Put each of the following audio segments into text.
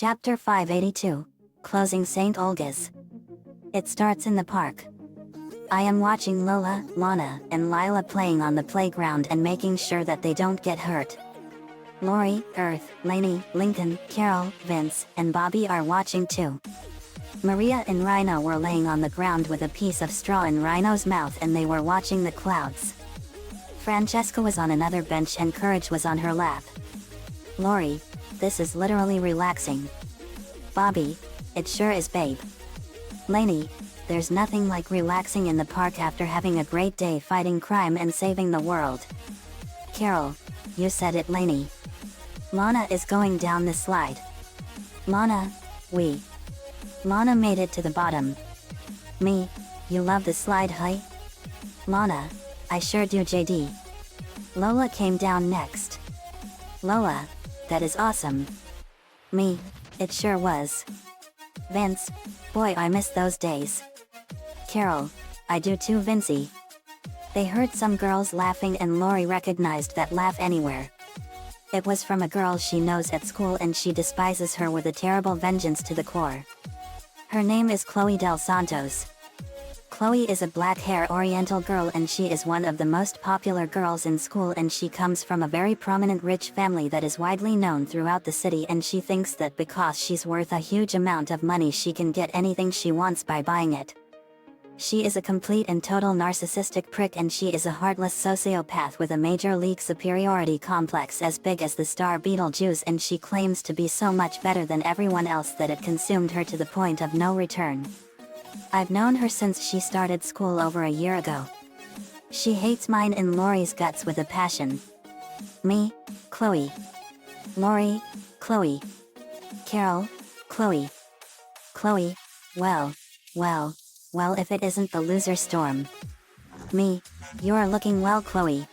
Chapter 582. Closing St. Olga's. It starts in the park. I am watching Lola, Lana, and Lila playing on the playground and making sure that they don't get hurt. Lori, Earth, Lainey, Lincoln, Carol, Vince, and Bobby are watching too. Maria and Rhino were laying on the ground with a piece of straw in Rhino's mouth and they were watching the clouds. Francesca was on another bench and Courage was on her lap. Lori, this is literally relaxing. Bobby, it sure is, babe. Lainey, there's nothing like relaxing in the park after having a great day fighting crime and saving the world. Carol, you said it, Lainey. Lana is going down the slide. Lana, Lana made it to the bottom. Me, you love the slide, huh? Lana, I sure do, JD. Lola came down next. Lola, that is awesome. Me, it sure was. Vince, boy, I miss those days. Carol, I do too, Vincey. They heard some girls laughing and Lori recognized that laugh anywhere. It was from a girl she knows at school and she despises her with a terrible vengeance to the core. Her name is Chloe Del Santos. Chloe is a black-hair Oriental girl and she is one of the most popular girls in school and she comes from a very prominent rich family that is widely known throughout the city and she thinks that because she's worth a huge amount of money she can get anything she wants by buying it. She is a complete and total narcissistic prick and she is a heartless sociopath with a major league superiority complex as big as the star Beetlejuice and she claims to be so much better than everyone else that it consumed her to the point of no return. I've known her since she started school over a year ago. She hates mine and Lori's guts with a passion. Me, Chloe. Lori, Chloe. Carol, Chloe. Chloe, well, if it isn't the loser storm. Me, you're looking well, Chloe.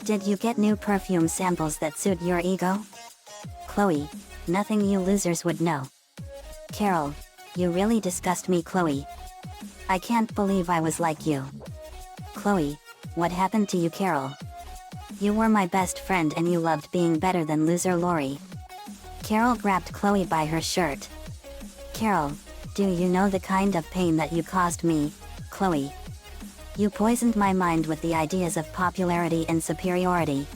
Did you get new perfume samples that suit your ego? Chloe, nothing you losers would know. Carol, you really disgust me, Chloe. I can't believe I was like you. Chloe, what happened to you, Carol? You were my best friend and you loved being better than loser Lori. Carol grabbed Chloe by her shirt. Carol, do you know the kind of pain that you caused me, Chloe? You poisoned my mind with the ideas of popularity and superiority.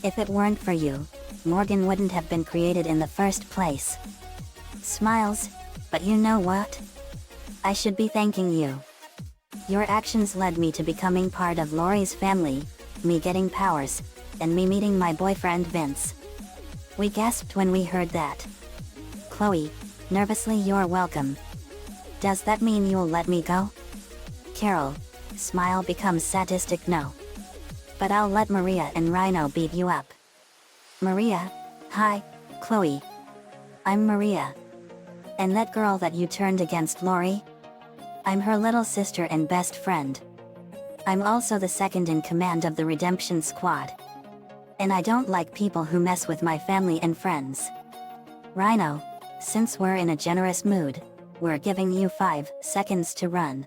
If it weren't for you, Morgan wouldn't have been created in the first place. Smiles, but you know what? I should be thanking you. Your actions led me to becoming part of Lori's family, me getting powers, and me meeting my boyfriend Vince. We gasped when we heard that. Chloe, nervously, you're welcome. Does that mean you'll let me go? Carol, smile becomes sadistic, no. But I'll let Maria and Rhino beat you up. Maria, hi, Chloe. I'm Maria. And that girl that you turned against, Lori? I'm her little sister and best friend. I'm also the second in command of the Redemption Squad. And I don't like people who mess with my family and friends. Rhino, since we're in a generous mood, we're giving you 5 seconds to run.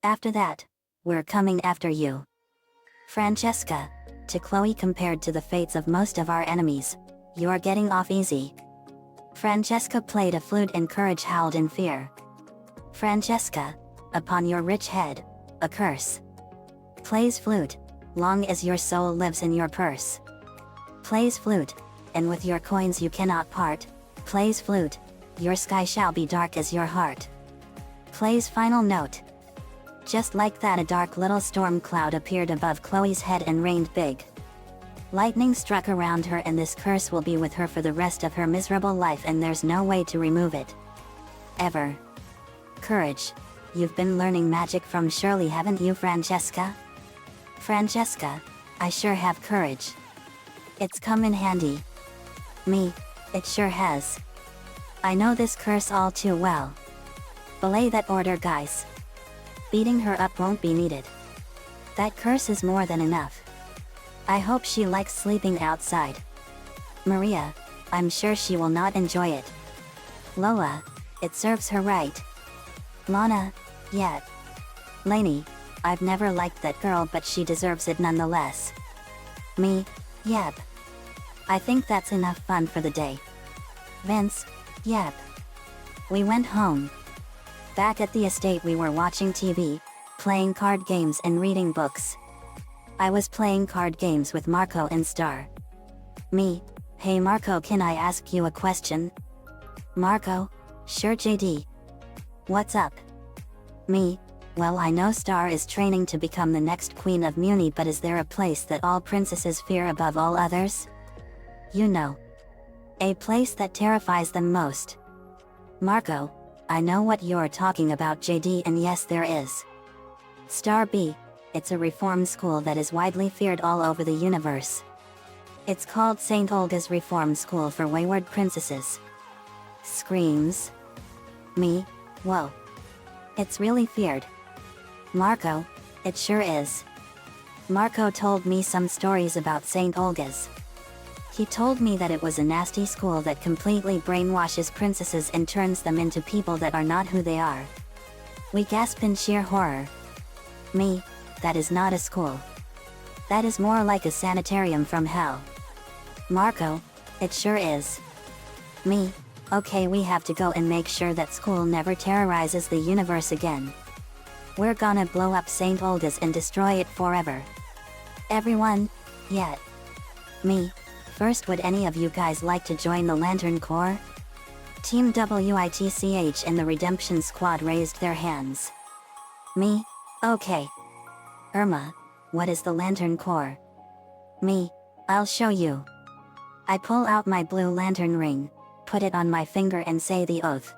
After that, we're coming after you. Francesca, to Chloe, compared to the fates of most of our enemies, you're getting off easy. Francesca played a flute and Courage howled in fear. Francesca, upon your rich head, a curse. Plays flute, long as your soul lives in your purse. Plays flute, and with your coins you cannot part. Plays flute, your sky shall be dark as your heart. Plays final note. Just like that, a dark little storm cloud appeared above Chloe's head and rained big. Lightning struck around her and this curse will be with her for the rest of her miserable life and there's no way to remove it. Ever. Courage, you've been learning magic from Shirley, haven't you, Francesca? Francesca, I sure have, Courage. It's come in handy. Me, it sure has. I know this curse all too well. Belay that order, guys. Beating her up won't be needed. That curse is more than enough. I hope she likes sleeping outside. Maria, I'm sure she will not enjoy it. Lola, it serves her right. Lana, yet. Lainey, I've never liked that girl but she deserves it nonetheless. Me, yep. I think that's enough fun for the day. Vince, Yep. We went home. Back at the estate we were watching TV, playing card games and reading books. I was playing card games with Marco and Star. Me, hey Marco, can I ask you a question? Marco, sure JD. What's up? Me, well I know Star is training to become the next Queen of Muni, but is there a place that all princesses fear above all others? You know. A place that terrifies them most. Marco, I know what you're talking about JD, and yes there is. Star B, it's a reform school that is widely feared all over the universe. It's called St. Olga's Reform School for Wayward Princesses. Screams. Me, whoa. It's really feared. Marco, it sure is. Marco told me some stories about St. Olga's. He told me that it was a nasty school that completely brainwashes princesses and turns them into people that are not who they are. We gasped in sheer horror. Me, that is not a school. That is more like a sanitarium from hell. Marco, it sure is. Me, okay, we have to go and make sure that school never terrorizes the universe again. We're gonna blow up St. Olga's and destroy it forever. Everyone, yet. Me, first, would any of you guys like to join the Lantern Corps? Team WITCH and the Redemption Squad raised their hands. Me, okay. Irma, what is the Lantern Corps? Me, I'll show you. I pull out my blue lantern ring, put it on my finger and say the oath.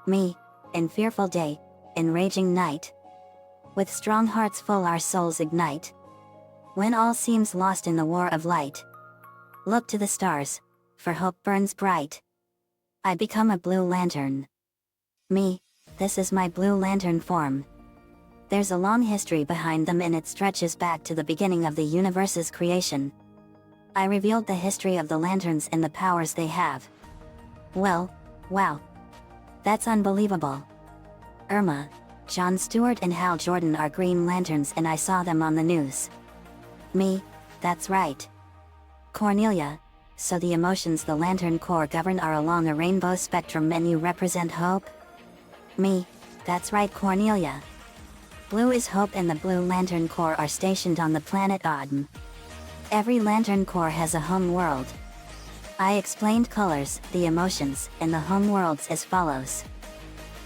Me, in fearful day, in raging night. With strong hearts full our souls ignite. When all seems lost in the war of light. Look to the stars, for hope burns bright. I become a blue lantern. Me, this is my blue lantern form. There's a long history behind them and it stretches back to the beginning of the universe's creation. I revealed the history of the lanterns and the powers they have. Well, wow. That's unbelievable. Irma, Jon Stewart and Hal Jordan are Green Lanterns and I saw them on the news. Me, that's right. Cornelia, so the emotions the Lantern Corps govern are along a rainbow spectrum and you represent hope? Me, that's right Cornelia. Blue is hope and the Blue Lantern Corps are stationed on the planet Autumn. Every Lantern Corps has a home world. I explained colors, the emotions, and the home worlds as follows.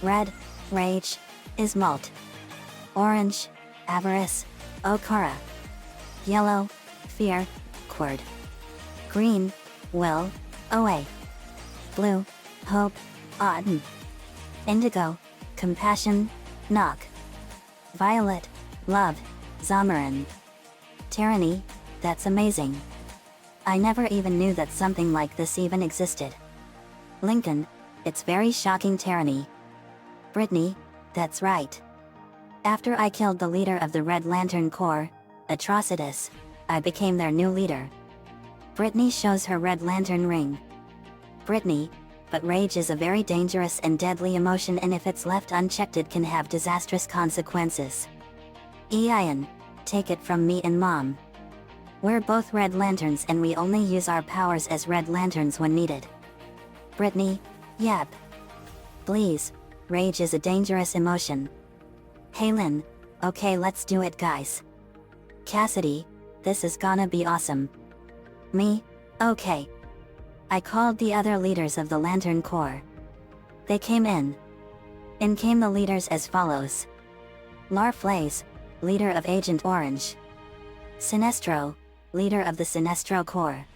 Red, rage, Ismalt. Orange, avarice, Okara. Yellow, fear, Cord. Green, will, Oe. Blue, hope, Autumn. Indigo, compassion, Knock. Violet, love, Zamarin. Tyranny, that's amazing. I never even knew that something like this even existed. Lincoln, it's very shocking tyranny. Brittany, that's right. After I killed the leader of the Red Lantern Corps, Atrocitus, I became their new leader. Brittany shows her Red Lantern ring. Brittany, but rage is a very dangerous and deadly emotion and if it's left unchecked it can have disastrous consequences. Ian, take it from me and Mom. We're both Red Lanterns and we only use our powers as Red Lanterns when needed. Brittany, yep. Please, rage is a dangerous emotion. Halen, okay let's do it guys. Cassidy, this is gonna be awesome. Me, okay. I called the other leaders of the Lantern Corps. They came in. In came the leaders as follows. Larflaze, leader of Agent Orange. Sinestro, leader of the Sinestro Corps.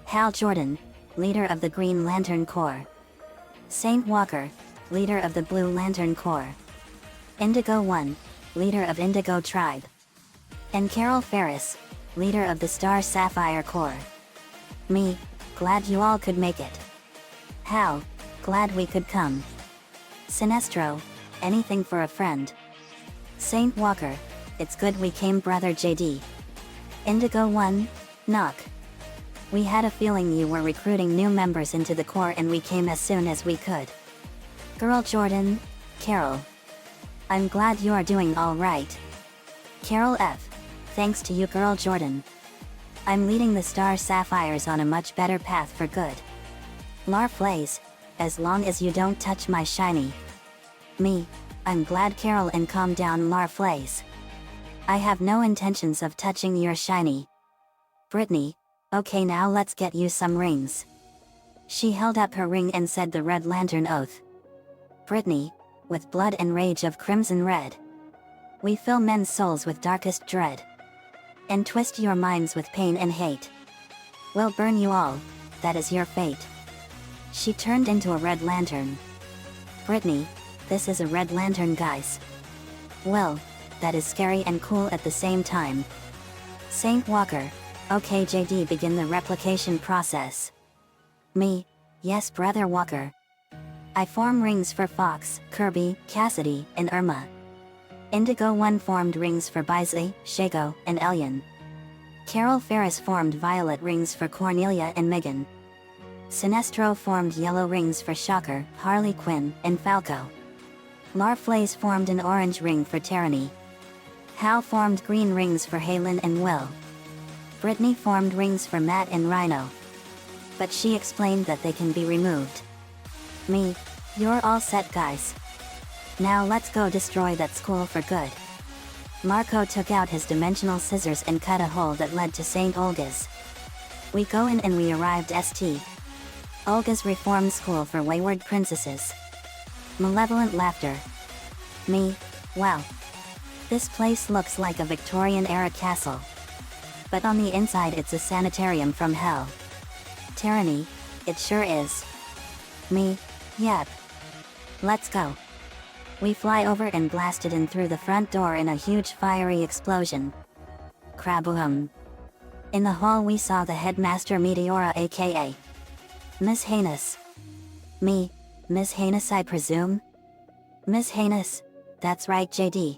Hal Jordan, leader of the Green Lantern Corps. Saint Walker, leader of the Blue Lantern Corps. Indigo 1, leader of Indigo Tribe. And Carol Ferris, leader of the Star Sapphire Corps. Me, glad you all could make it. Hal, glad we could come. Sinestro, anything for a friend. Saint Walker, it's good we came brother JD. Indigo 1, knock. We had a feeling you were recruiting new members into the Corps and we came as soon as we could. Girl Jordan, Carol. I'm glad you are doing all right. Carol F, thanks to you Girl Jordan. I'm leading the Star Sapphires on a much better path for good. Larflaze, as long as you don't touch my shiny. Me, I'm glad Carol and calm down Larflays. I have no intentions of touching your shiny. Brittany, okay now let's get you some rings. She held up her ring and said the Red Lantern oath. Brittany, with blood and rage of crimson red. We fill men's souls with darkest dread. And twist your minds with pain and hate. We'll burn you all, that is your fate. She turned into a red lantern. Brittany, this is a red lantern guys. Well, that is scary and cool at the same time. Saint Walker, okay JD begin the replication process. Me, yes brother Walker. I form rings for Fox, Kirby, Cassidy, and Irma. Indigo 1 formed rings for Bisley, Shago, and Elian. Carol Ferris formed violet rings for Cornelia and Megan. Sinestro formed yellow rings for Shocker, Harley Quinn, and Falco. Larflays formed an orange ring for Tyranny. Hal formed green rings for Halen and Will. Brittany formed rings for Matt and Rhino. But she explained that they can be removed. Me, you're all set guys. Now let's go destroy that school for good. Marco took out his dimensional scissors and cut a hole that led to St. Olga's. We go in and we arrived St. Olga's reformed school for wayward princesses. Malevolent laughter. Me, wow. This place looks like a Victorian-era castle. But on the inside it's a sanitarium from hell. Tyranny, it sure is. Me, yep. Let's go. We fly over and blasted in through the front door in a huge fiery explosion. Kraboom. In the hall we saw the headmaster Meteora aka Miss Heinous. Me, Miss Heinous I presume? Miss Heinous, that's right JD.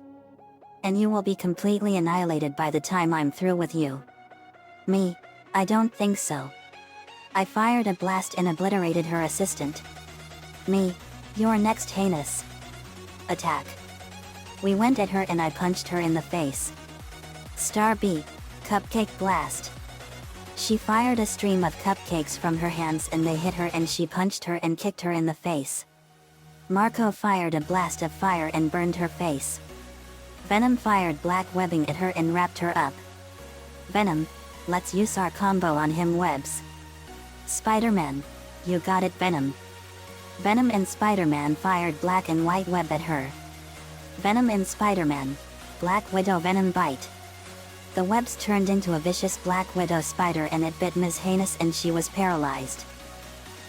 And you will be completely annihilated by the time I'm through with you. Me, I don't think so. I fired a blast and obliterated her assistant. Me, you're next Heinous. Attack. We went at her and I punched her in the face. Star B, Cupcake Blast. She fired a stream of cupcakes from her hands and they hit her and she punched her and kicked her in the face. Marco fired a blast of fire and burned her face. Venom fired black webbing at her and wrapped her up. Venom, let's use our combo on him webs. Spider-Man, you got it Venom. Venom and Spider-Man fired black and white web at her. Venom and Spider-Man, Black Widow Venom bite. The webs turned into a vicious Black Widow spider and it bit Ms. Heinous and she was paralyzed.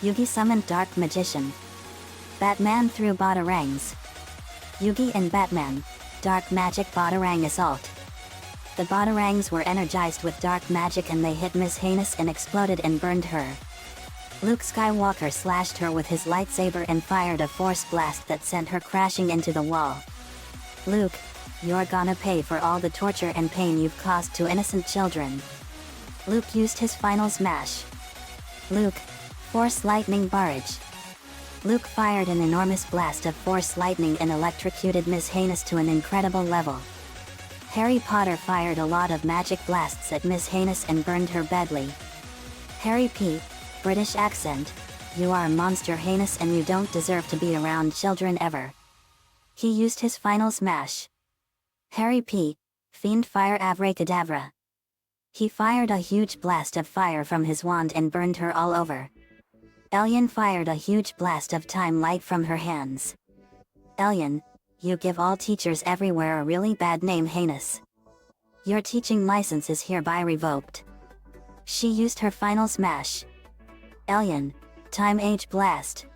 Yugi summoned Dark Magician. Batman threw Batarangs. Yugi and Batman, Dark Magic Batarang Assault. The Batarangs were energized with dark magic and they hit Ms. Heinous and exploded and burned her. Luke Skywalker slashed her with his lightsaber and fired a force blast that sent her crashing into the wall. Luke, you're gonna pay for all the torture and pain you've caused to innocent children. Luke used his final smash. Luke, Force Lightning Barrage. Luke fired an enormous blast of Force Lightning and electrocuted Ms. Heinous to an incredible level. Harry Potter fired a lot of magic blasts at Ms. Heinous and burned her badly. Harry P., British accent, you are a monster Heinous and you don't deserve to be around children ever. He used his final smash. Harry P., Fiend Fire Abracadabra. He fired a huge blast of fire from his wand and burned her all over. Elian fired a huge blast of time light from her hands. Elian, you give all teachers everywhere a really bad name Heinous. Your teaching license is hereby revoked. She used her final smash. Elian, Time Age Blast.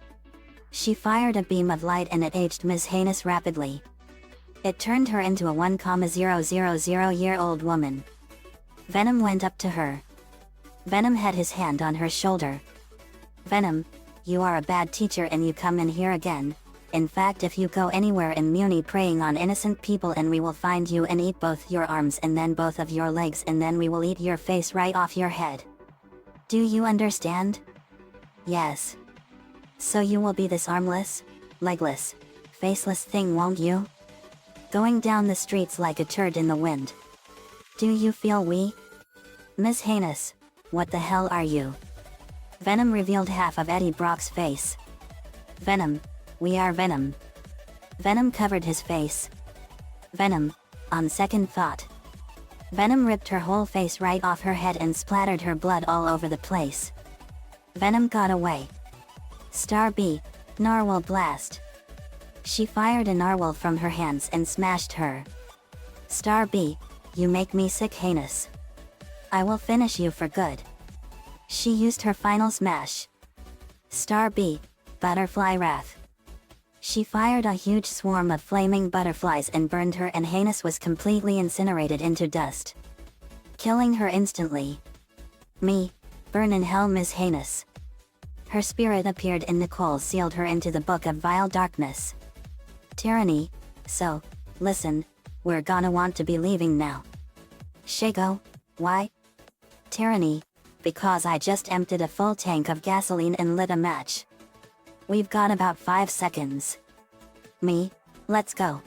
She fired a beam of light and it aged Ms. Heinous rapidly. It turned her into a 1,000-year-old woman. Venom went up to her. Venom had his hand on her shoulder. Venom, you are a bad teacher and you come in here again. In fact, if you go anywhere in Muni preying on innocent people and we will find you and eat both your arms and then both of your legs and then we will eat your face right off your head. Do you understand? Yes. So you will be this armless, legless, faceless thing, won't you? Going down the streets like a turd in the wind. Do you feel we? Miss Heinous, what the hell are you? Venom revealed half of Eddie Brock's face. Venom, we are Venom. Venom covered his face. Venom, on second thought. Venom ripped her whole face right off her head and splattered her blood all over the place. Venom got away. Star B, Narwhal Blast. She fired a narwhal from her hands and smashed her. Star B, you make me sick, heinous. I will finish you for good. She used her final smash. Star B, Butterfly Wrath. She fired a huge swarm of flaming butterflies and burned her, and Heinous was completely incinerated into dust, killing her instantly. Me, burn in hell, Miss Heinous. Her spirit appeared in the coals, sealed her into the book of vile darkness. Tyranny, so, listen, we're gonna want to be leaving now. Shago, why? Tyranny, because I just emptied a full tank of gasoline and lit a match. We've got about 5 seconds. Me, let's go.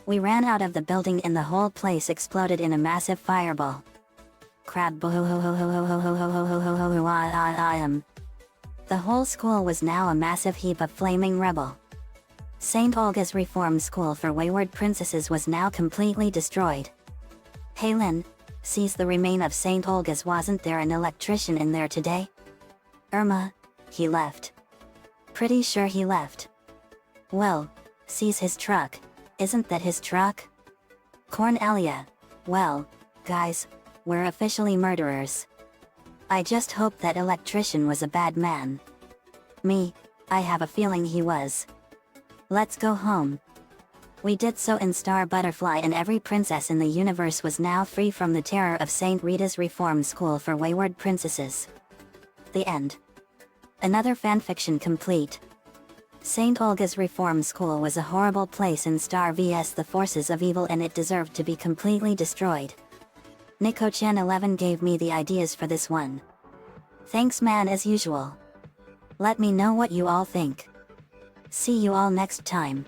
We ran out of the building and the whole place exploded in a massive fireball. Crab boo hoo hoo hoo hoo hoo hoo hoo hoo hoo hoo hoo hoo I am. The whole school was now a massive heap of flaming rubble. St. Olga's Reform School for Wayward Princesses was now completely destroyed. Hey Lynn, sees the remain of St. Olga's. Wasn't there an electrician in there today? Irma, he left. Pretty sure he left. Well, sees his truck. Isn't that his truck? Cornelia, well, guys, we're officially murderers. I just hope that electrician was a bad man. Me, I have a feeling he was. Let's go home. We did so in Star Butterfly, and every princess in the universe was now free from the terror of St. Rita's Reform School for Wayward Princesses. The end. Another fanfiction complete. St. Olga's Reform School was a horrible place in Star vs the forces of evil, and it deserved to be completely destroyed. Nico-chan 11 gave me the ideas for this one. Thanks man, as usual. Let me know what you all think. See you all next time.